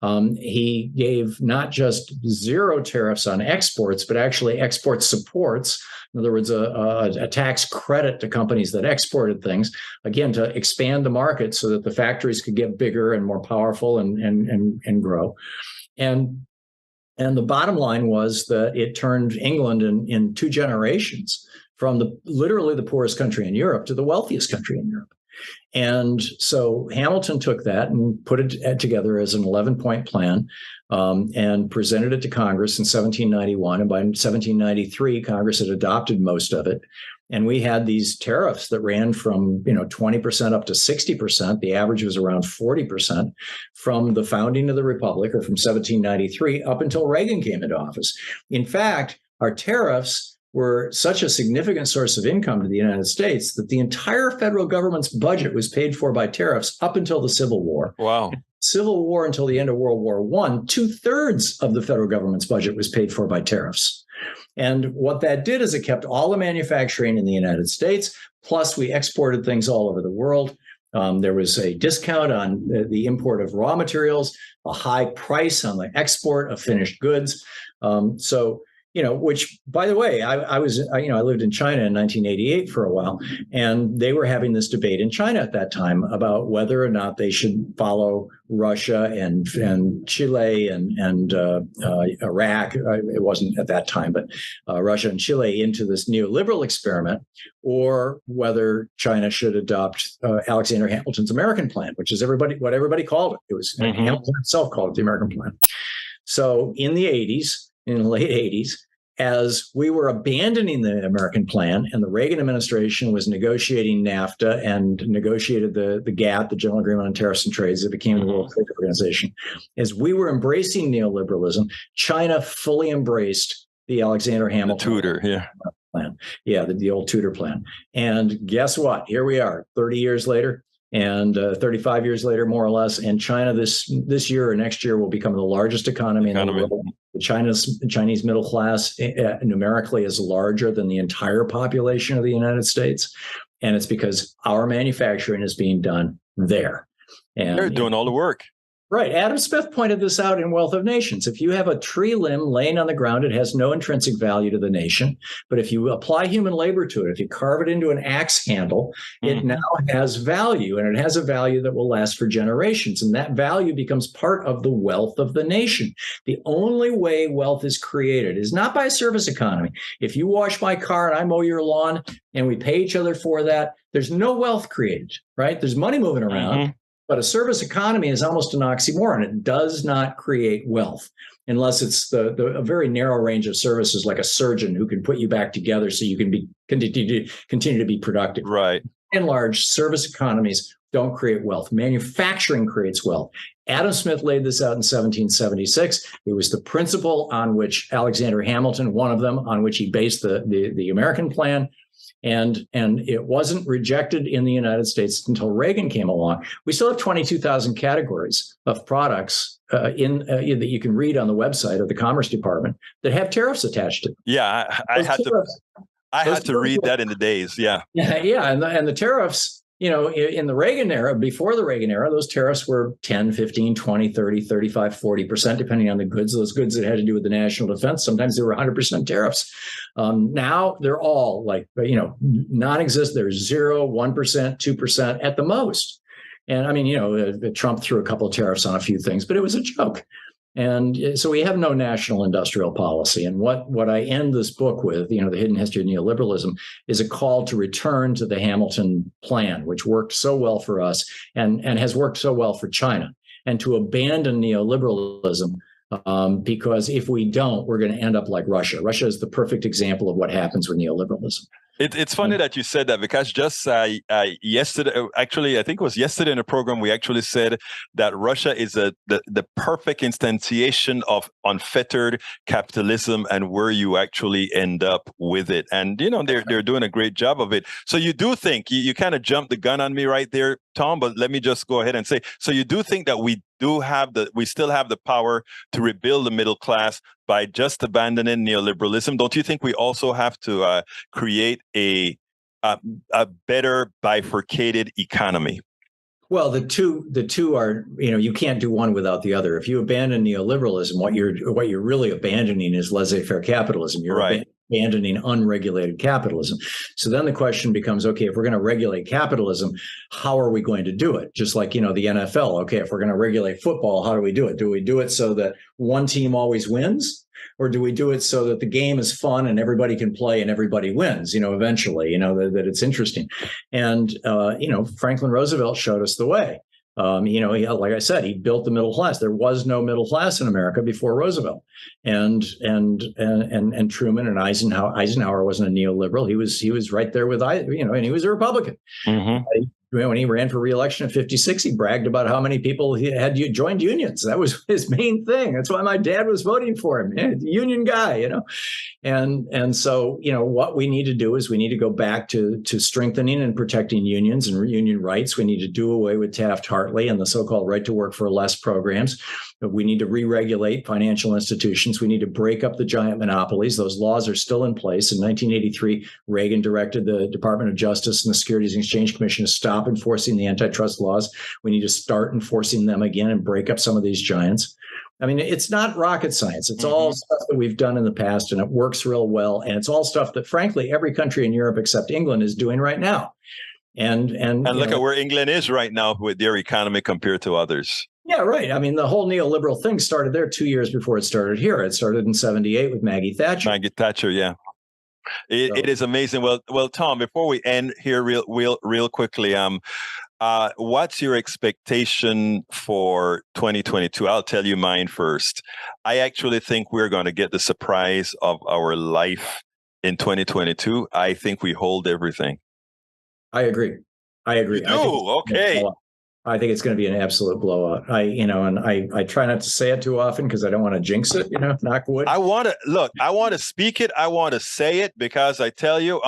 He gave not just zero tariffs on exports, but actually export supports. In other words, a tax credit to companies that exported things, again, to expand the market so that the factories could get bigger and more powerful and grow. And the bottom line was that it turned England in 2 generations from literally the poorest country in Europe to the wealthiest country in Europe. And so Hamilton took that and put it together as an 11-point plan and presented it to Congress in 1791. And by 1793, Congress had adopted most of it. And we had these tariffs that ran from 20% up to 60%. The average was around 40% from the founding of the Republic, or from 1793 up until Reagan came into office. In fact, our tariffs were such a significant source of income to the United States that the entire federal government's budget was paid for by tariffs up until the Civil War. Wow. Civil War until the end of World War I, 2/3 of the federal government's budget was paid for by tariffs. And what that did is it kept all the manufacturing in the United States, plus we exported things all over the world. There was a discount on the import of raw materials, a high price on the export of finished goods. Which, by the way, I lived in China in 1988 for a while, and they were having this debate in China at that time about whether or not they should follow Russia and Chile and Iraq. It wasn't at that time, but Russia and Chile into this neoliberal experiment, or whether China should adopt Alexander Hamilton's American plan, which is what everybody called it. It was Hamilton himself called it the American plan. So in the 80s, in the late 80s, as we were abandoning the American plan and the Reagan administration was negotiating NAFTA and negotiated the GATT, the General Agreement on Tariffs and Trades, that became the World Trade Organization. As we were embracing neoliberalism, China fully embraced the Alexander Hamilton plan. Yeah, the old Tudor plan. And guess what? Here we are, 30 years later. And 35 years later, more or less, and China this year or next year will become the largest economy in the world. The Chinese middle class numerically is larger than the entire population of the United States, and it's because our manufacturing is being done there. And they're doing all the work. Right. Adam Smith pointed this out in Wealth of Nations. If you have a tree limb laying on the ground, it has no intrinsic value to the nation. But if you apply human labor to it, if you carve it into an axe handle, it now has value, and it has a value that will last for generations. And that value becomes part of the wealth of the nation. The only way wealth is created is not by a service economy. If you wash my car and I mow your lawn and we pay each other for that, there's no wealth created, right? There's money moving around. But a service economy is almost an oxymoron. It does not create wealth unless it's a very narrow range of services, like a surgeon who can put you back together so you can continue to be productive. Right. And large service economies don't create wealth. Manufacturing creates wealth. Adam Smith laid this out in 1776. It was the principle on which Alexander Hamilton, one of them, on which he based the American plan. And it wasn't rejected in the United States until Reagan came along. We still have 22,000 categories of products that you can read on the website of the Commerce Department that have tariffs attached to them. Yeah, I had to read that in the days. Yeah. Yeah. And the tariffs, in the Reagan era, before the Reagan era, those tariffs were 10, 15, 20, 30, 35, 40%, depending on the goods. Those goods that had to do with the national defense, sometimes they were 100% tariffs. Now they're all non-existent. There's 0, 1%, 2% at the most. And I mean, Trump threw a couple of tariffs on a few things, but it was a joke. And so we have no national industrial policy. And what I end this book with, The Hidden History of Neoliberalism, is a call to return to the Hamilton plan, which worked so well for us and has worked so well for China, and to abandon neoliberalism. Because if we don't, we're going to end up like Russia. Russia is the perfect example of what happens with neoliberalism. It's funny that you said that, because just yesterday, actually, I think it was yesterday in the program, we actually said that Russia is the perfect instantiation of unfettered capitalism and where you actually end up with it. And, they're doing a great job of it. So you do think, you kind of jumped the gun on me right there, Tom, but let me just go ahead and say, so you do think that we still have the power to rebuild the middle class by just abandoning neoliberalism? Don't you think we also have to create a better bifurcated economy? Well, the two are, you can't do one without the other. If you abandon neoliberalism, what you're really abandoning is laissez-faire capitalism. You're abandoning unregulated capitalism. So then the question becomes, okay, if we're going to regulate capitalism, how are we going to do it? Just like, the NFL. Okay, if we're going to regulate football, how do we do it? Do we do it so that one team always wins? Or do we do it so that the game is fun and everybody can play and everybody wins, eventually, that it's interesting? And, Franklin Roosevelt showed us the way. Like I said, he built the middle class. There was no middle class in America before Roosevelt, and Truman and Eisenhower. Eisenhower wasn't a neoliberal. He was right there with, and he was a Republican. When he ran for re-election in 56, he bragged about how many people he had joined unions. That was his main thing. That's why my dad was voting for him. Union guy, And so, what we need to do is we need to go back to strengthening and protecting unions and union rights. We need to do away with Taft-Hartley and the so-called right to work for less programs. We need to re-regulate financial institutions. We need to break up the giant monopolies. Those laws are still in place. In 1983, Reagan directed the Department of Justice and the Securities and Exchange Commission to stop enforcing the antitrust laws. We need to start enforcing them again and break up some of these giants. I mean, it's not rocket science. It's all stuff that we've done in the past, and it works real well. And it's all stuff that, frankly, every country in Europe except England is doing right now. And look at where England is right now with their economy compared to others. Yeah, right. I mean, the whole neoliberal thing started there 2 years before it started here. It started in 1978 with Maggie Thatcher. Yeah. It is amazing. Well, Tom, before we end here real quickly, What's your expectation for 2022? I'll tell you mine first. I actually think we're going to get the surprise of our life in 2022. I think we hold everything. I agree. You do? Okay. I think it's going to be an absolute blowout. I try not to say it too often because I don't want to jinx it, knock wood. I want to speak it. I want to say it because I tell you,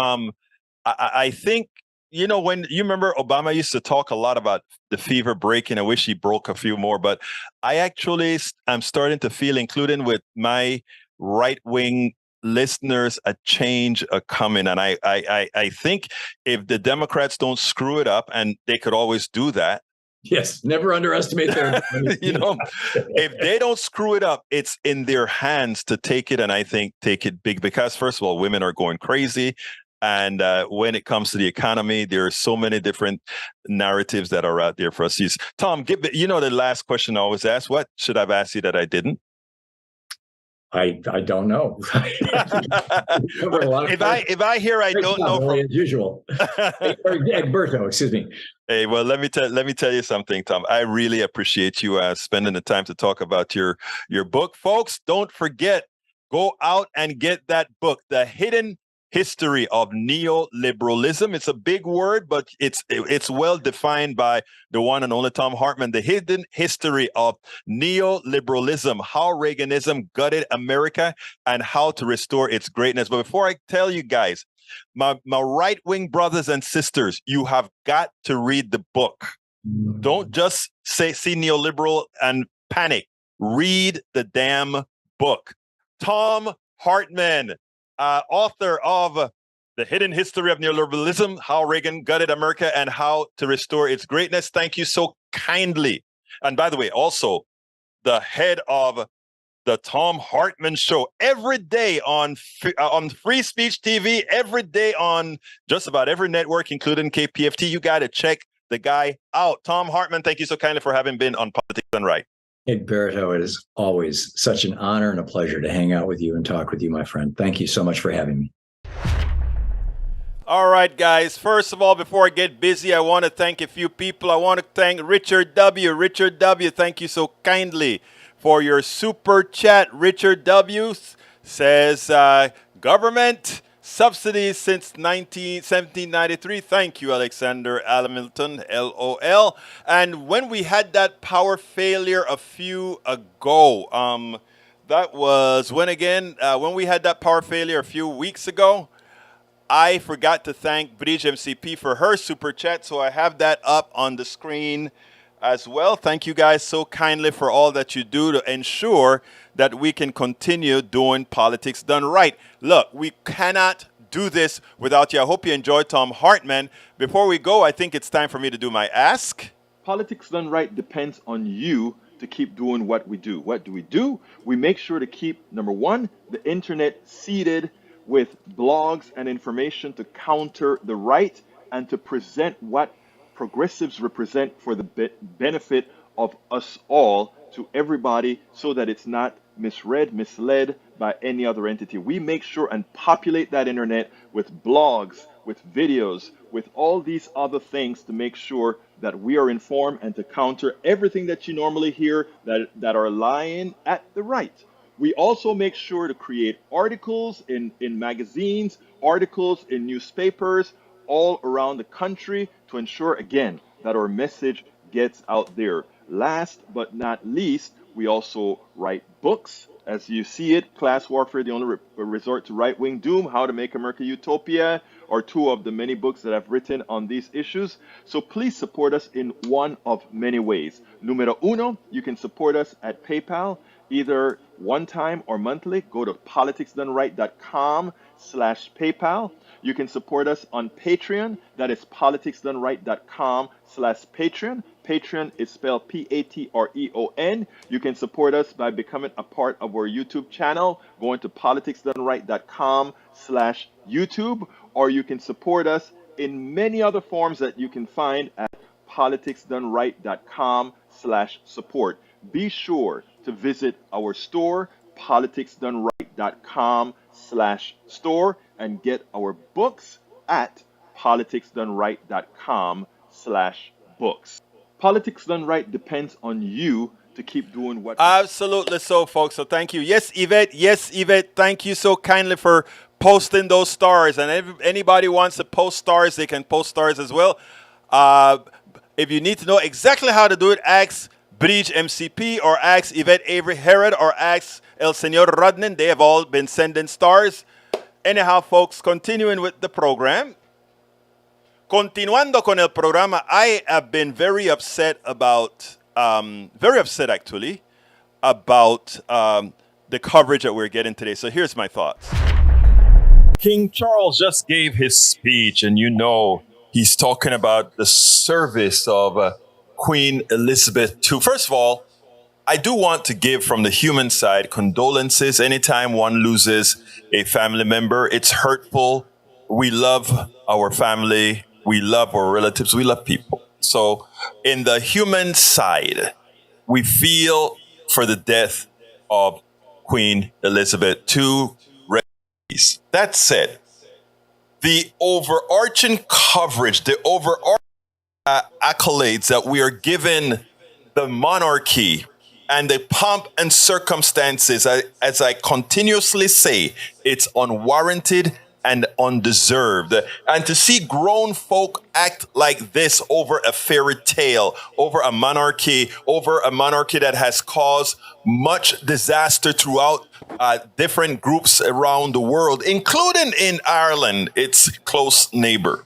I think, when you remember Obama used to talk a lot about the fever breaking. I wish he broke a few more, but I actually am starting to feel, including with my right wing listeners, a change coming. And I think if the Democrats don't screw it up, and they could always do that. Yes, never underestimate their. If they don't screw it up, it's in their hands to take it, and I think take it big because, first of all, women are going crazy. And when it comes to the economy, there are so many different narratives that are out there for us to use. Tom, the last question I always ask, what should I have asked you that I didn't? I don't know. If I hear I don't know, as usual. Egberto, excuse me. Hey, well, let me tell you something, Tom. I really appreciate you spending the time to talk about your book, folks. Don't forget, go out and get that book, The Hidden History of Neoliberalism. It's a big word, but it's well defined by the one and only Thom Hartmann. The Hidden History of Neoliberalism: How Reaganism Gutted America and How to Restore Its Greatness. But before I tell you guys, my right-wing brothers and sisters, you have got to read the book. Don't just see neoliberal and panic. Read the damn book. Thom Hartmann, author of The Hidden History of Neoliberalism, How Reagan Gutted America and How to Restore Its Greatness. Thank you so kindly. And by the way, also the head of the Thom Hartmann Show every day on Free Speech TV, every day on just about every network, including KPFT. You got to check the guy out. Thom Hartmann, thank you so kindly for having been on Politics Done Right. Egberto, it is always such an honor and a pleasure to hang out with you and talk with you, my friend. Thank you so much for having me. All right, guys. First of all, before I get busy, I want to thank a few people. I want to thank Richard W. Richard W., thank you so kindly for your super chat. Richard W. says, government subsidies since 1793. Thank you, Alexander Hamilton, LOL. And when we had that power failure a few ago, that was when again? When we had that power failure a few weeks ago, I forgot to thank Bridge MCP for her super chat, so I have that up on the screen as well. Thank you guys so kindly for all that you do to ensure that we can continue doing Politics Done Right. Look, we cannot do this without you. I hope you enjoyed Thom Hartmann. Before we go, I think it's time for me to do my ask. Politics Done Right depends on you to keep doing what we do. What do? We make sure to keep, number one, the internet seeded with blogs and information to counter the right and to present what progressives represent for the benefit of us all to everybody so that it's not misread, misled by any other entity. We make sure and populate that internet with blogs, with videos, with all these other things to make sure that we are informed and to counter everything that you normally hear that are lying at the right. We also make sure to create articles in magazines, articles in newspapers all around the country to ensure, again, that our message gets out there. Last but not least, we also write books. As you see it, Class Warfare, the only resort to right-wing doom, How to Make America Utopia, are two of the many books that I've written on these issues. So please support us in one of many ways. Numero uno, you can support us at PayPal, either one time or monthly. Go to politicsdoneright.com/PayPal. You can support us on Patreon. That is politicsdoneright.com/Patreon. Patreon is spelled Patreon. You can support us by becoming a part of our YouTube channel, going to politicsdoneright.com/YouTube, or you can support us in many other forms that you can find at politicsdoneright.com/support. Be sure to visit our store, politicsdoneright.com/store, and get our books at politicsdoneright.com/books. books. Politics done right depends on you to keep doing what. Absolutely so, folks. So thank you. Yes, Yvette. Yes, Yvette. Thank you so kindly for posting those stars. And if anybody wants to post stars, they can post stars as well. If you need to know exactly how to do it, ask Bridge MCP or ask Yvette Avery Herod or ask El Senor Rodnan. They have all been sending stars. Anyhow, folks, continuing with the program. Continuando con el programa, I have been very upset actually, about the coverage that we're getting today. So here's my thoughts. King Charles just gave his speech, and he's talking about the service of Queen Elizabeth II. First of all, I do want to give from the human side condolences anytime one loses a family member. It's hurtful. We love our family. We love our relatives. We love people. So in the human side, we feel for the death of Queen Elizabeth II. That said, the overarching coverage, the overarching accolades that we are given the monarchy and the pomp and circumstances, as I continuously say, it's unwarranted and undeserved. And to see grown folk act like this over a fairy tale, over a monarchy that has caused much disaster throughout different groups around the world, including in Ireland, its close neighbor.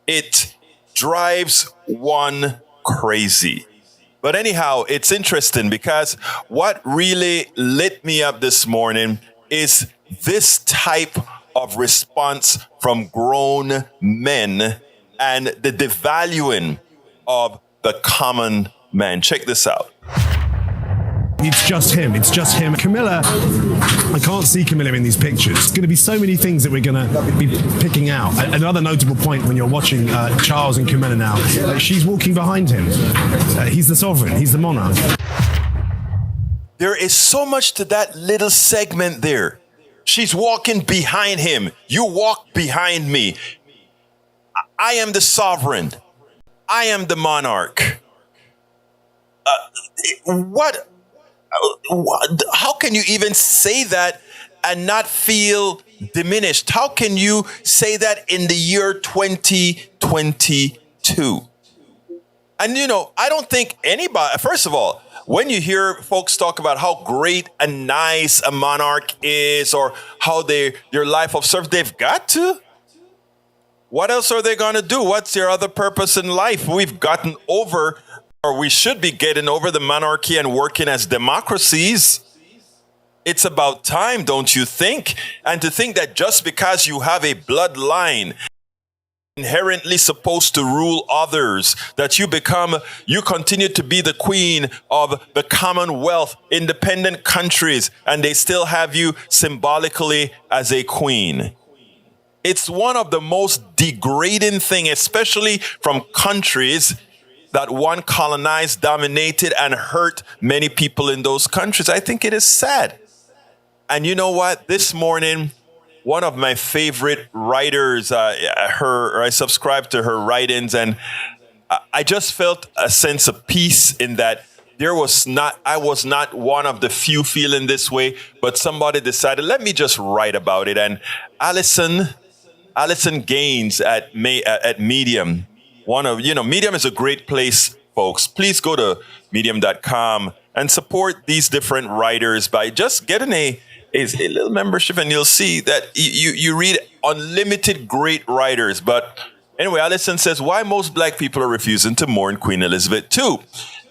It drives one crazy. But anyhow, it's interesting because what really lit me up this morning is this type of response from grown men and the devaluing of the common man. Check this out. It's just him. It's just him. Camilla, I can't see Camilla in these pictures. There's going to be so many things that we're going to be picking out. Another notable point when you're watching Charles and Camilla now, she's walking behind him. He's the sovereign. He's the monarch. There is so much to that little segment there. She's walking behind him. You walk behind me. I am the sovereign. I am the monarch. What? How can you even say that and not feel diminished? How can you say that in the year 2022? And I don't think anybody, first of all, when you hear folks talk about how great and nice a monarch is or how their life of service, they've got to. What else are they going to do? What's their other purpose in life? We've gotten over, or we should be getting over, the monarchy and working as democracies. It's about time, don't you think? And to think that just because you have a bloodline inherently supposed to rule others, that you continue to be the queen of the Commonwealth, independent countries, and they still have you symbolically as a queen. It's one of the most degrading things, especially from countries that one colonized, dominated, and hurt many people in those countries. I think it is sad. And you know what? This morning, one of my favorite writers, I subscribed to her writings, and I just felt a sense of peace in that I was not one of the few feeling this way, but somebody decided, let me just write about it. And Allison Gaines at Medium, Medium is a great place, folks. Please go to medium.com and support these different writers by just getting a little membership, and you'll see that you read unlimited great writers. But anyway, Allison says, why most black people are refusing to mourn Queen Elizabeth II.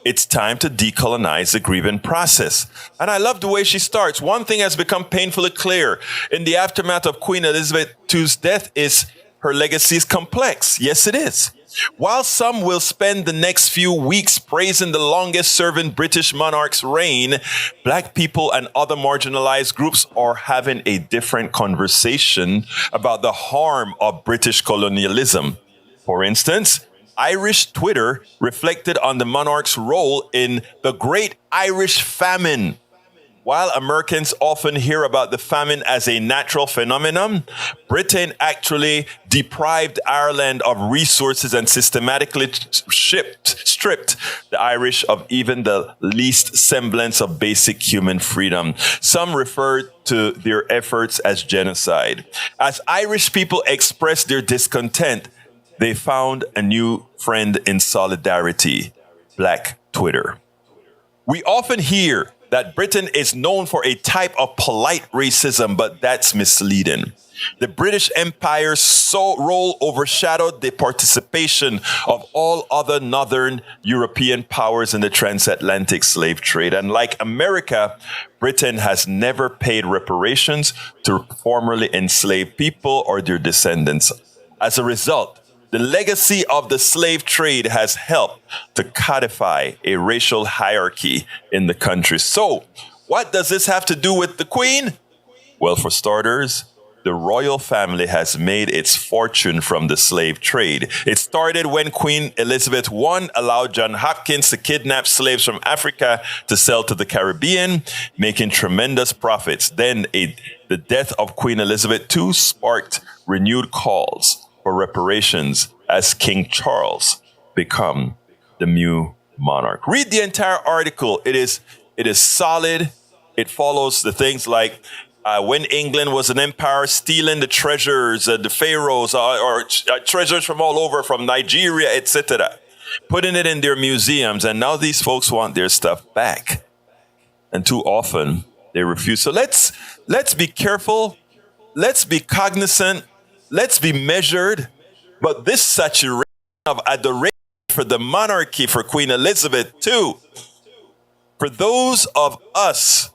It's time to decolonize the grieving process. And I love the way she starts. One thing has become painfully clear in the aftermath of Queen Elizabeth II's death is her legacy is complex. Yes, it is. While some will spend the next few weeks praising the longest-serving British monarch's reign, black people and other marginalized groups are having a different conversation about the harm of British colonialism. For instance, Irish Twitter reflected on the monarch's role in the Great Irish Famine. While Americans often hear about the famine as a natural phenomenon, Britain actually deprived Ireland of resources and systematically stripped the Irish of even the least semblance of basic human freedom. Some refer to their efforts as genocide. As Irish people expressed their discontent, they found a new friend in solidarity: Black Twitter. We often hear that Britain is known for a type of polite racism, but that's misleading. The British Empire's role overshadowed the participation of all other Northern European powers in the transatlantic slave trade. And like America, Britain has never paid reparations to formerly enslaved people or their descendants. As a result, the legacy of the slave trade has helped to codify a racial hierarchy in the country. So, what does this have to do with the Queen? Well, for starters, the royal family has made its fortune from the slave trade. It started when Queen Elizabeth I allowed John Hopkins to kidnap slaves from Africa to sell to the Caribbean, making tremendous profits. Then the death of Queen Elizabeth II sparked renewed calls for reparations as King Charles become the new monarch. Read the entire article. It is solid. It follows the things like when England was an empire, stealing the treasures, the pharaohs, or treasures from all over, from Nigeria, etc., putting it in their museums, and now these folks want their stuff back, and too often they refuse. So let's be careful. Let's be cognizant. Let's be measured, but this saturation of adoration for the monarchy, for Queen Elizabeth II, for those of us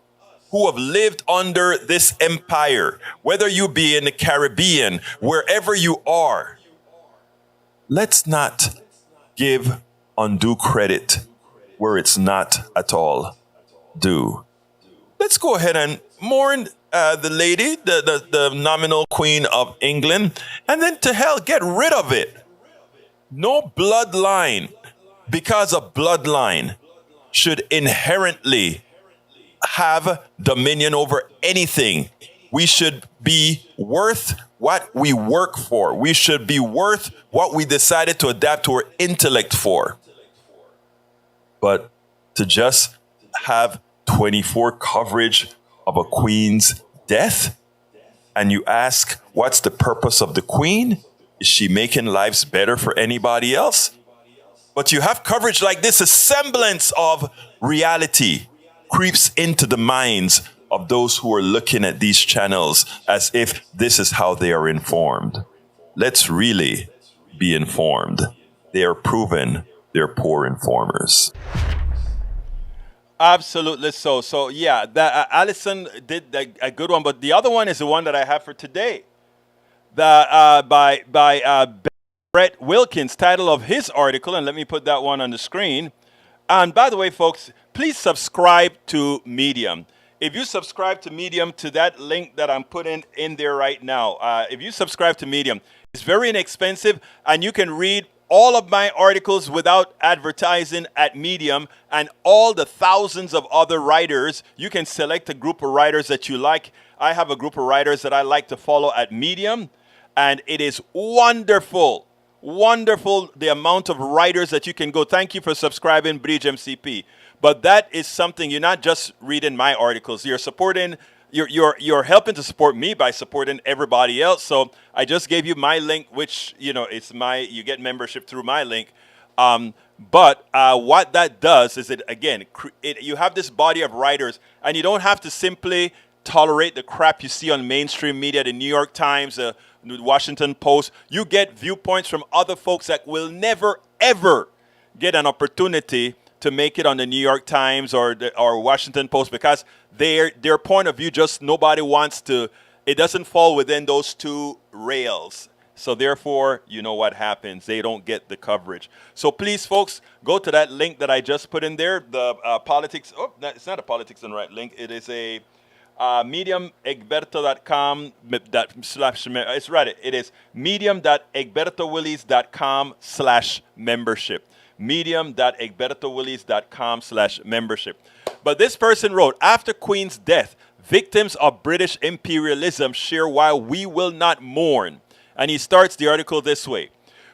who have lived under this empire, whether you be in the Caribbean, wherever you are, let's not give undue credit where it's not at all due. Let's go ahead and mourn the lady, the nominal Queen of England, and then to hell, get rid of it. No bloodline, because a bloodline should inherently have dominion over anything. We should be worth what we work for. We should be worth what we decided to adapt to our intellect for. But to just have 24 coverage of a queen's death, and you ask, what's the purpose of the queen? Is she making lives better for anybody else? But you have coverage like this, a semblance of reality creeps into the minds of those who are looking at these channels as if this is how they are informed. Let's really be informed. They are proven they're poor informers. Absolutely so. So yeah, that Allison did a good one, but the other one is the one that I have for today. By Brett Wilkins, title of his article, and let me put that one on the screen. And by the way, folks, please subscribe to Medium. If you subscribe to Medium, to that link that I'm putting in there right now, if you subscribe to Medium, it's very inexpensive, and you can read all of my articles without advertising at Medium, and all the thousands of other writers. You can select a group of writers that you like. I have a group of writers that I like to follow at Medium, and it is wonderful. Wonderful, the amount of writers that you can go. Thank you for subscribing, Bridge MCP. But that is something, you're not just reading my articles. You're supporting, you're helping to support me by supporting everybody else. So I just gave you my link, which, it's you get membership through my link. But what that does is you have this body of writers, and you don't have to simply tolerate the crap you see on mainstream media, the New York Times, the Washington Post. You get viewpoints from other folks that will never, ever get an opportunity to make it on the New York Times or Washington Post, because their point of view just nobody wants to. It doesn't fall within those two rails. So therefore, you know what happens. They don't get the coverage. So please, folks, go to that link that I just put in there. The politics. Oh, it's not a Politics and Right link. It is a medium.egberto.com / it's right. It is medium.egbertowillies.com/membership. medium.egbertowillies.com/membership. But this person wrote, after Queen's death, victims of British imperialism share why we will not mourn. And he starts the article this way.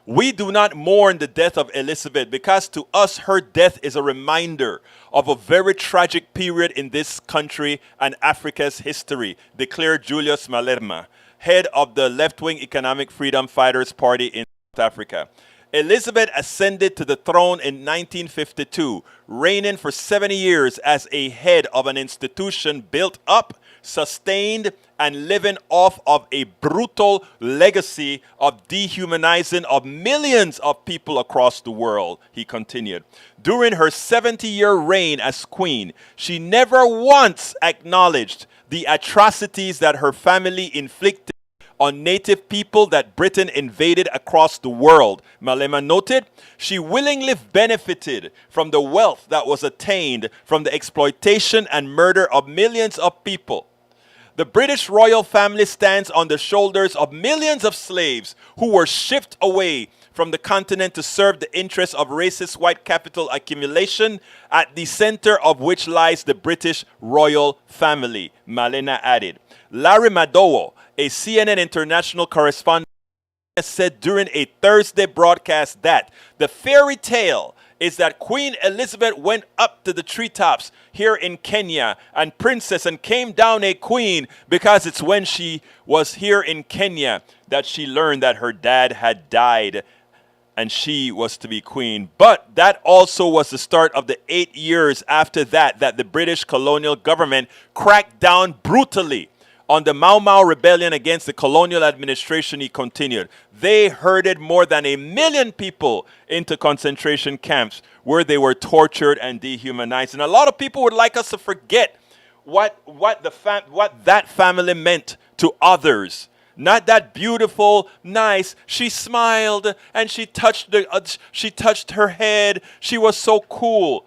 We do not mourn the death of Elizabeth because to us her death is a reminder of a very tragic period in this country and Africa's history, declared Julius Malema, head of the left-wing Economic Freedom Fighters Party in South Africa. Elizabeth ascended to the throne in 1952, reigning for 70 years as a head of an institution built up, sustained, and living off of a brutal legacy of dehumanizing of millions of people across the world, he continued. During her 70-year reign as queen, she never once acknowledged the atrocities that her family inflicted on native people that Britain invaded across the world. Malema noted, she willingly benefited from the wealth that was attained from the exploitation and murder of millions of people. The British royal family stands on the shoulders of millions of slaves who were shipped away from the continent to serve the interests of racist white capital accumulation, at the center of which lies the British royal family, Malema added. Larry Madowo, a CNN international correspondent, said during a Thursday broadcast that the fairy tale is that Queen Elizabeth went up to the treetops here in Kenya and princess and came down a queen because it's when she was here in Kenya that she learned that her dad had died and she was to be queen. But that also was the start of the 8 years after that the British colonial government cracked down brutally on the Mau Mau rebellion against the colonial administration, he continued. They herded more than 1 million people into concentration camps where they were tortured and dehumanized. And a lot of people would like us to forget what that family meant to others. Not that beautiful, nice. She smiled and she touched her head. She was so cool.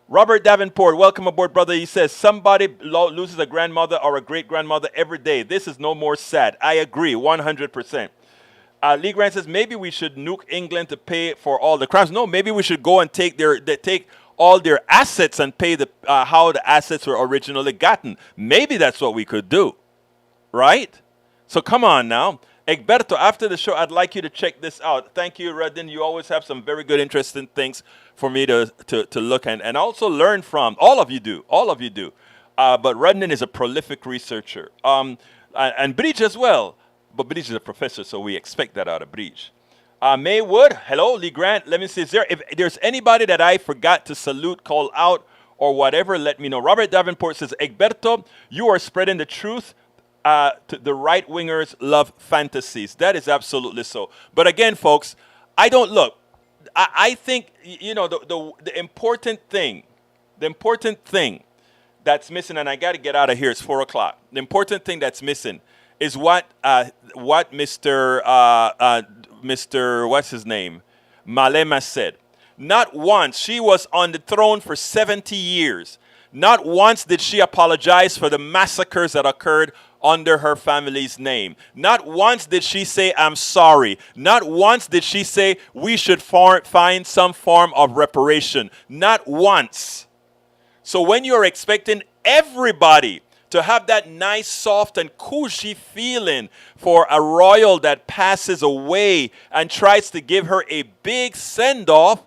Robert Davenport, welcome aboard, brother. He says, somebody loses a grandmother or a great-grandmother every day. This is no more sad. I agree, 100%. Lee Grant says, maybe we should nuke England to pay for all the crimes. No, maybe we should go and take all their assets and pay how the assets were originally gotten. Maybe that's what we could do, right? So come on now. Egberto, after the show, I'd like you to check this out. Thank you, Redden. You always have some very good, interesting things for me to look at and also learn from. All of you do. But Redden is a prolific researcher. And Bridge as well. But Bridge is a professor, so we expect that out of Bridge. Maywood, hello, Lee Grant. Let me see, if there's anybody that I forgot to salute, call out, or whatever, let me know. Robert Davenport says, Egberto, you are spreading the truth. The right-wingers love fantasies. That is absolutely so. But again, folks, I think, the important thing that's missing, and I got to get out of here, it's 4 o'clock. The important thing that's missing is what Mr. What's his name? Malema said. Not once. She was on the throne for 70 years. Not once did she apologize for the massacres that occurred under her family's name. Not once did she say, I'm sorry. Not once did she say, we should find some form of reparation. Not once. So when you're expecting everybody to have that nice, soft, and cushy feeling for a royal that passes away and tries to give her a big send-off,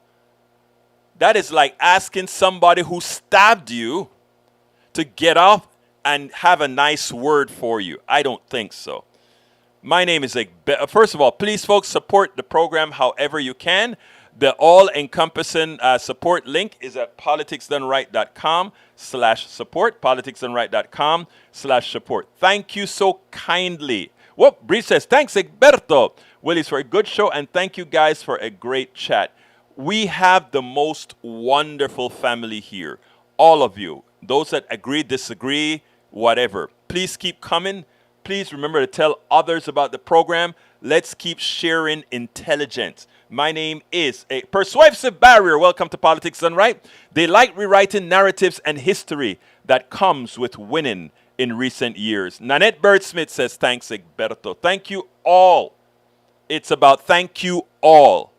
that is like asking somebody who stabbed you to get up and have a nice word for you. I don't think so. My name is first of all, please, folks, support the program however you can. The all-encompassing support link is at politicsdoneright.com/support, politicsdoneright.com/support. Thank you so kindly. Whoop, Bree says, thanks, Egberto. Willis, for a good show, and thank you guys for a great chat. We have the most wonderful family here. All of you. Those that agree, disagree, whatever. Please keep coming. Please remember to tell others about the program. Let's keep sharing intelligence. My name is a Persuasive Barrier. Welcome to Politics Done Right. They like rewriting narratives and history that comes with winning in recent years. Nanette Bird-Smith says, thanks, Egberto. Thank you all. It's about thank you all.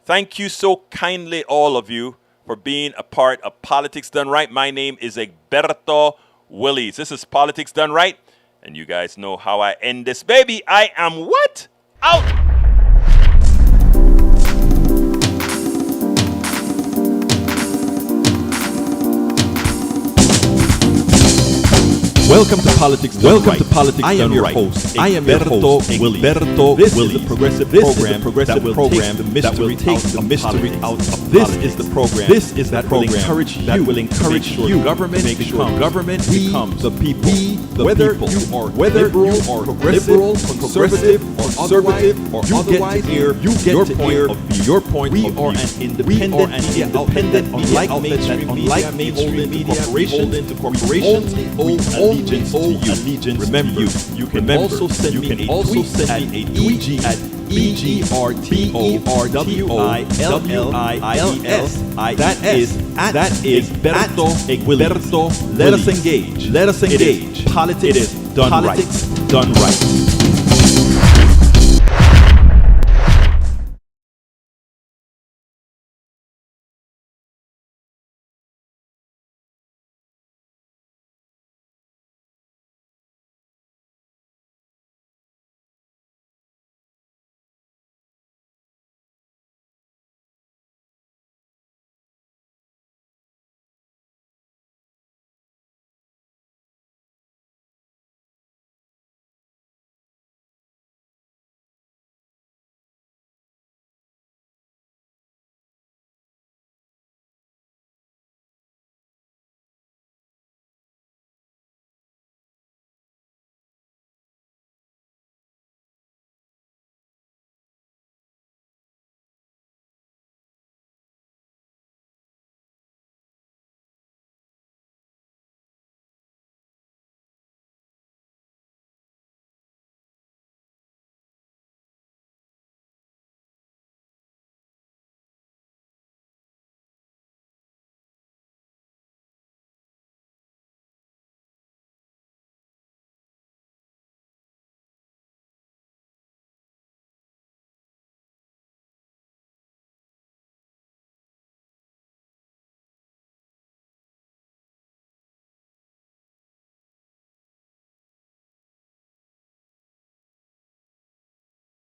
Thank you so kindly, all of you, for being a part of Politics Done Right. My name is Egberto Willies. This is Politics Done Right. And you guys know how I end this, baby. I am what? Out! Welcome to Politics Done Right. I am your host. I am Egberto Willies. This is a progressive program that will take the mystery out of politics. This is the program that will encourage you. Government becomes the people. Whether you are liberal, progressive, conservative, or otherwise, you get to hear your point of view. We are an independent media outlet, unlike mainstream media, beholden to corporations. We owe allegiance. Remember, you can also send me a tweet at EGRTOWILLIES. That is Egberto Willies. Let us engage. Politics done right.